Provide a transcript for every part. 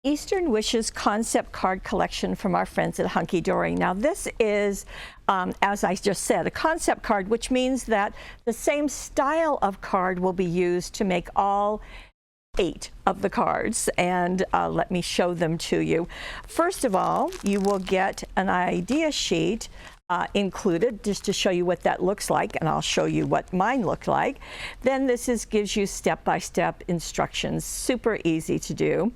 Eastern Wishes concept card collection from our friends at Hunkydory. Now this is, as I just said, a concept card, which means that the same style of card will be used to make all 8 of the cards, and let me show them to you. First of all, you will get an idea sheet included, just to show you what that looks like, and I'll show you what mine looked like. Then this gives you step-by-step instructions, super easy to do,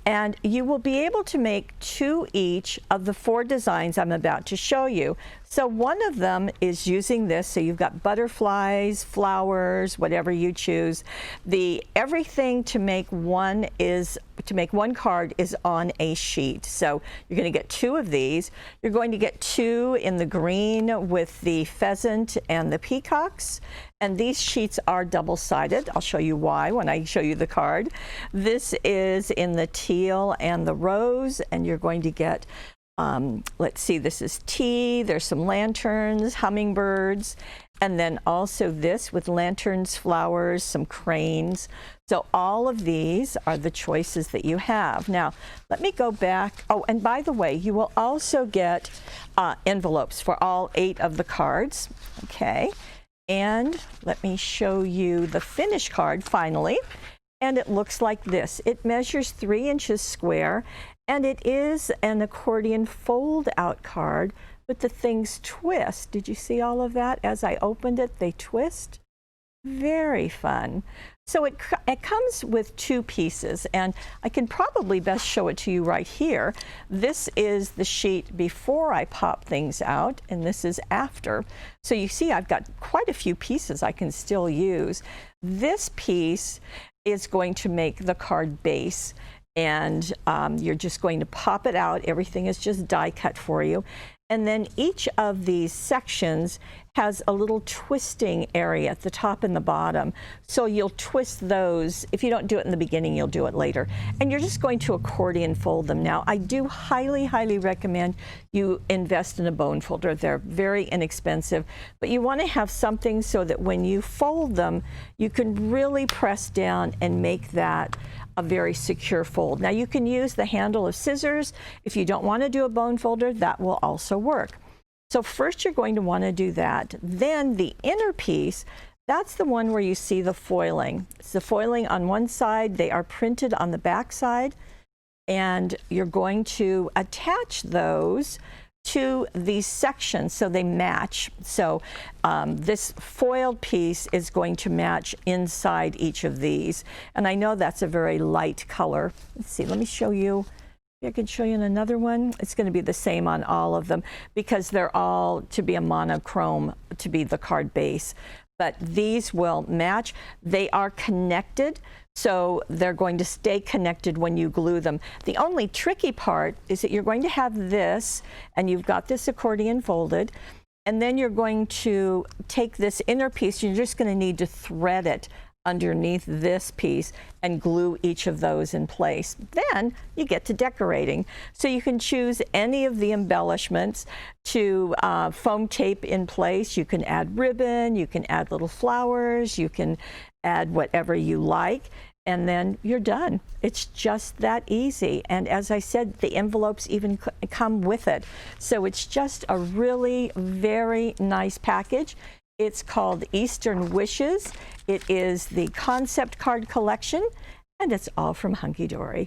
and you will be able to make 2 each of the 4 designs I'm about to show you. So one of them is using this, so you've got butterflies, flowers, whatever you choose. Everything to make one card is on a sheet. So you're going to get 2 of these. You're going to get 2 in the green with the pheasant and the peacocks. And these sheets are double-sided. I'll show you why when I show you the card. This is in the teal and the rose, and you're going to get let's see, this is tea, there's some lanterns, hummingbirds, and then also this with lanterns, flowers, some cranes. So all of these are the choices that you have. Now, let me go back. Oh, and by the way, you will also get envelopes for all 8 of the cards. Okay, and let me show you the finished card finally. And it looks like this. It measures 3 inches square, and it is an accordion fold-out card, but the things twist. Did you see all of that? As I opened it, they twist. Very fun. So it comes with 2 pieces, and I can probably best show it to you right here. This is the sheet before I pop things out, and this is after. So you see I've got quite a few pieces I can still use. This piece is going to make the card base, and you're just going to pop it out. Everything is just die cut for you. And then each of these sections has a little twisting area at the top and the bottom. So you'll twist those. If you don't do it in the beginning, you'll do it later. And you're just going to accordion fold them. Now, I do highly, highly recommend you invest in a bone folder. They're very inexpensive, but you want to have something so that when you fold them, you can really press down and make that a very secure fold. Now you can use the handle of scissors. If you don't want to do a bone folder, that will also work. So first you're going to want to do that. Then the inner piece, that's the one where you see the foiling. It's the foiling on one side. They are printed on the back side, and you're going to attach those to these sections so they match. So this foiled piece is going to match inside each of these. And I know that's a very light color. Let's see, let me show you. I can show you in another one. It's going to be the same on all of them because they're all to be a monochrome to be the card base. But these will match. They are connected, so they're going to stay connected when you glue them. The only tricky part is that you're going to have this, and you've got this accordion folded, and then you're going to take this inner piece. You're just going to need to thread it underneath this piece and glue each of those in place. Then you get to decorating. So you can choose any of the embellishments to foam tape in place. You can add ribbon, you can add little flowers, you can add whatever you like, and then you're done. It's just that easy. And as I said, the envelopes even come with it. So it's just a really very nice package. It's called Eastern Wishes. It is the concept card collection, and it's all from Hunkydory.